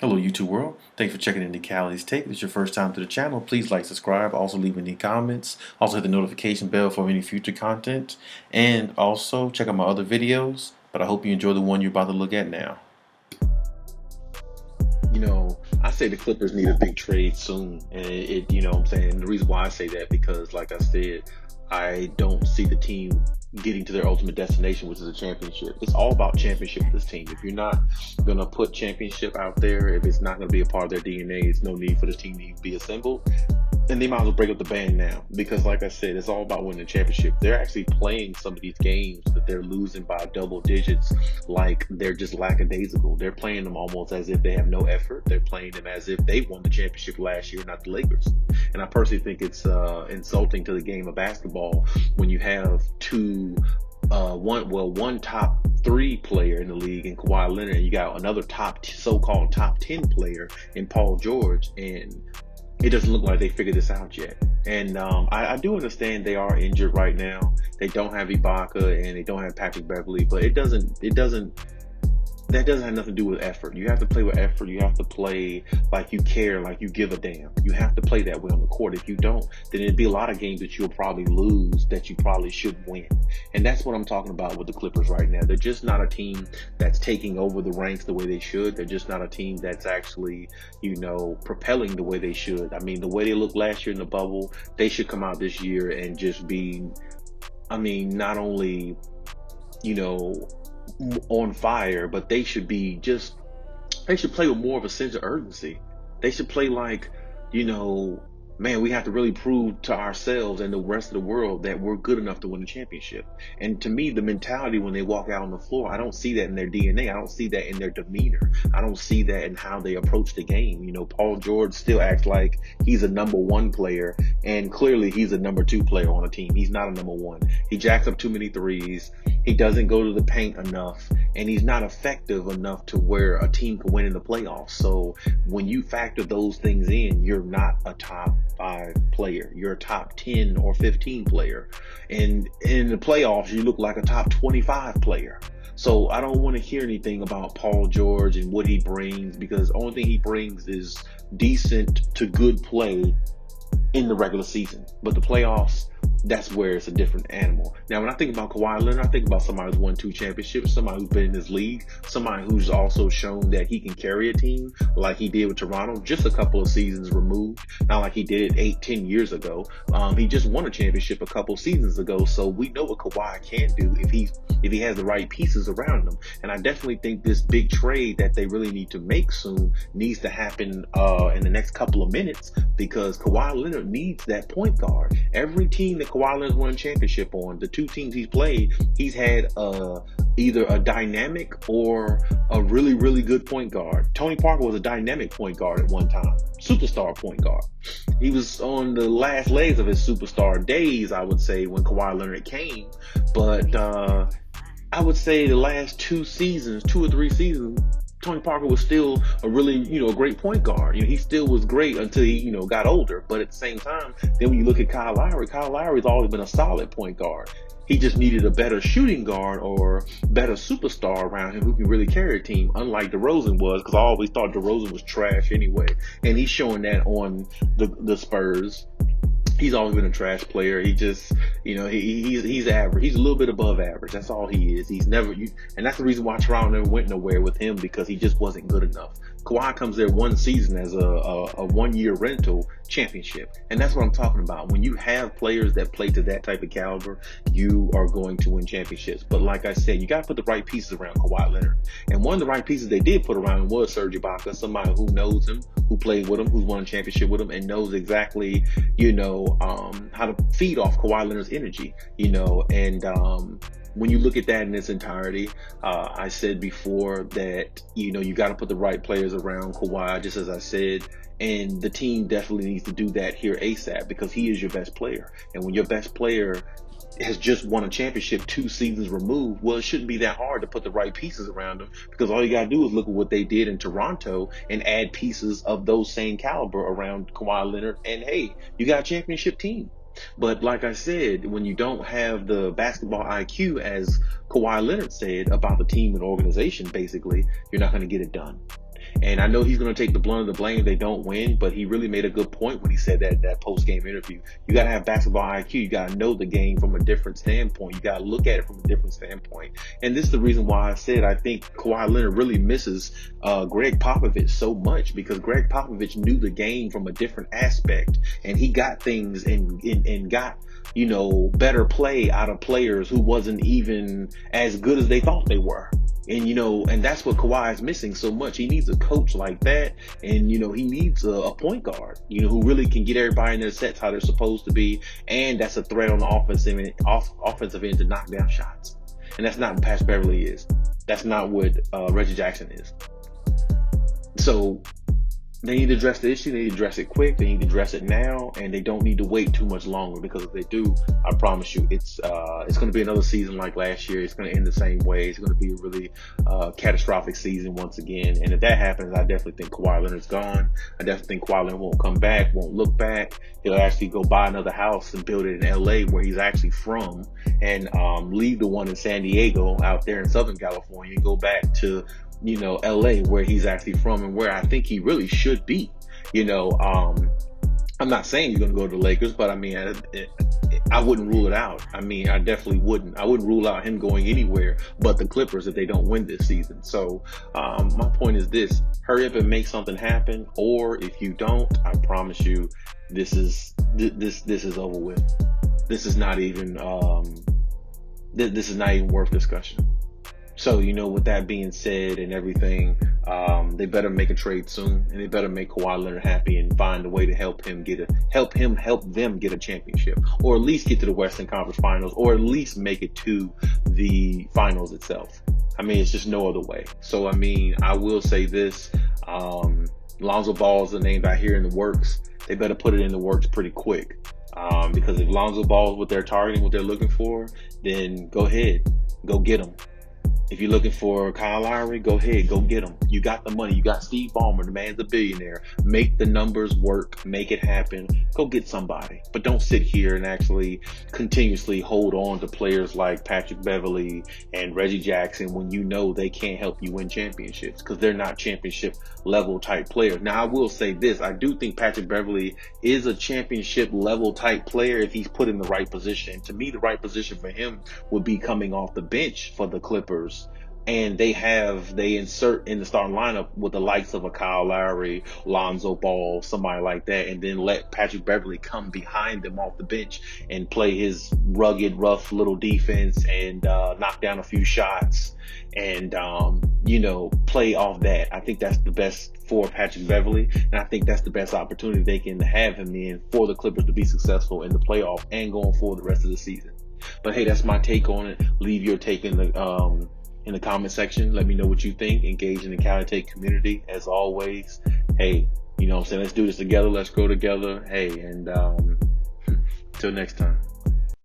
Hello YouTube world, thanks for checking in the Khaliis Take. If it's your first time to the channel, please like, subscribe, also leave any comments, also hit the notification bell for any future content, and also check out my other videos, but I hope you enjoy the one you're about to look at now. I say the Clippers need a big trade soon, and what I'm saying, the reason why I say that, because like I said, I don't see the team getting to their ultimate destination, which is a championship. It's all about championship for this team. If you're not going to put championship out there, if it's not going to be a part of their DNA, it's no need for this team to be assembled. And they might as well break up the band now, because like I said, it's all about winning the championship. They're actually playing some of these games that they're losing by double digits like they're just lackadaisical. They're playing them almost as if they have no effort. They're playing them as if they won the championship last year, not the Lakers. And I personally think it's insulting to the game of basketball when you have one top 3 player in the league in Kawhi Leonard, and you got another so-called top 10 player in Paul George, and it doesn't look like they figured this out yet. And I do understand they are injured right now. They don't have Ibaka and they don't have Patrick Beverly, but that doesn't have nothing to do with effort. You have to play with effort. You have to play like you care, like you give a damn. You have to play that way on the court. If you don't, then it'd be a lot of games that you'll probably lose that you probably should win. And that's what I'm talking about with the Clippers right now. They're just not a team that's taking over the ranks the way they should. They're just not a team that's actually, propelling the way they should. I mean, the way they looked last year in the bubble, they should come out this year and just be, not only, on fire, but they should play with more of a sense of urgency. They should play like, man, we have to really prove to ourselves and the rest of the world that we're good enough to win the championship. And to me, the mentality when they walk out on the floor, I don't see that in their DNA. I don't see that in their demeanor. I don't see that in how they approach the game. Paul George still acts like he's a number 1 player, and clearly he's a number 2 player on a team. He's not a number 1. He jacks up too many threes. He doesn't go to the paint enough, and he's not effective enough to where a team can win in the playoffs. So when you factor those things in, you're not a top 5 player. You're a top 10 or 15 player. And in the playoffs, you look like a top 25 player. So I don't want to hear anything about Paul George and what he brings, because the only thing he brings is decent to good play in the regular season. But the playoffs, that's where it's a different animal. Now, when I think about Kawhi Leonard, I think about somebody who's won 2 championships, somebody who's been in this league, somebody who's also shown that he can carry a team like he did with Toronto, just a couple of seasons removed, not like he did it 8-10 years ago. He just won a championship a couple seasons ago, so we know what Kawhi can do if he has the right pieces around him. And I definitely think this big trade that they really need to make soon needs to happen in the next couple of minutes, because Kawhi Leonard needs that point guard. Every team that Kawhi Leonard's won a championship on, the 2 teams he's played, he's had either a dynamic or a really, really good point guard. Tony Parker was a dynamic point guard at one time, superstar point guard. He was on the last legs of his superstar days, I would say, when Kawhi Leonard came. But I would say the last 2 or 3 seasons, Tony Parker was still a really, a great point guard. He still was great until he, got older. But at the same time, then when you look at Kyle Lowry's always been a solid point guard. He just needed a better shooting guard or better superstar around him who can really carry a team, unlike DeRozan was, because I always thought DeRozan was trash anyway. And he's showing that on the Spurs. He's always been a trash player. He just, he's average. He's a little bit above average. That's all he is. He's never, and that's the reason why Toronto never went nowhere with him, because he just wasn't good enough. Kawhi comes there 1 season as a 1-year rental championship. And that's what I'm talking about. When you have players that play to that type of caliber, you are going to win championships. But like I said, you got to put the right pieces around Kawhi Leonard. And one of the right pieces they did put around him was Serge Ibaka, somebody who knows him, who played with him, who's won a championship with him, and knows exactly, how to feed off Kawhi Leonard's energy, and when you look at that in its entirety, I said before that, you got to put the right players around Kawhi, just as I said, and the team definitely needs to do that here ASAP, because he is your best player. And when your best player has just won a championship 2 seasons removed, well, it shouldn't be that hard to put the right pieces around them, because all you got to do is look at what they did in Toronto and add pieces of those same caliber around Kawhi Leonard, and hey, you got a championship team. But like I said, when you don't have the basketball IQ, as Kawhi Leonard said about the team and organization, basically, you're not going to get it done. And I know he's going to take the blunt of the blame if they don't win, but he really made a good point when he said that post-game interview. You got to have basketball IQ. You got to know the game from a different standpoint. You got to look at it from a different standpoint. And this is the reason why I said I think Kawhi Leonard really misses Greg Popovich so much, because Greg Popovich knew the game from a different aspect, and he got things and got, you know, better play out of players who wasn't even as good as they thought they were. And, you know, and that's what Kawhi is missing so much. He needs a coach like that. And, you know, he needs a point guard, you know, who really can get everybody in their sets how they're supposed to be. And that's a threat on the offensive end to knock down shots. And that's not what Patrick Beverley is. That's not what Reggie Jackson is. So they need to address the issue. They need to address it quick. They need to address it now, and they don't need to wait too much longer, because if they do, I promise you, it's going to be another season like last year. It's going to end the same way. It's going to be a really catastrophic season once again. And if that happens, I definitely think Kawhi Leonard's gone. I definitely think Kawhi Leonard won't come back, won't look back. He'll actually go buy another house and build it in LA, where he's actually from, and leave the one in San Diego out there in Southern California and go back to, you know, LA, where he's actually from and where I think he really should be. You know, I'm not saying you're going to go to the Lakers, but I mean, I wouldn't rule it out. I mean, I definitely wouldn't. I wouldn't rule out him going anywhere but the Clippers if they don't win this season. So my point is this: hurry up and make something happen. Or if you don't, I promise you, this is over with. This is not even this is not even worth discussion. So, you know, with that being said and everything, they better make a trade soon, and they better make Kawhi Leonard happy and find a way to help them get a championship, or at least get to the Western Conference Finals, or at least make it to the finals itself. I mean, it's just no other way. So, I mean, I will say this, Lonzo Ball is the name I hear in the works. They better put it in the works pretty quick, because if Lonzo Ball is what they're targeting, what they're looking for, then go ahead, go get them. If you're looking for Kyle Lowry, go ahead, go get him. You got the money. You got Steve Ballmer. The man's a billionaire. Make the numbers work. Make it happen. Go get somebody. But don't sit here and actually continuously hold on to players like Patrick Beverley and Reggie Jackson when you know they can't help you win championships, because they're not championship level type players. Now, I will say this. I do think Patrick Beverley is a championship level type player if he's put in the right position. And to me, the right position for him would be coming off the bench for the Clippers. And they insert in the starting lineup with the likes of a Kyle Lowry, Lonzo Ball, somebody like that, and then let Patrick Beverley come behind them off the bench and play his rugged, rough little defense and knock down a few shots and, you know, play off that. I think that's the best for Patrick Beverley, and I think that's the best opportunity they can have him in for the Clippers to be successful in the playoff and going forward the rest of the season. But hey, that's my take on it. Leave your take in the comment section. Let me know what you think. Engage in the Khaliis Take community as always. Hey, you know what I'm saying? Let's do this together. Let's grow together. Hey, and till next time.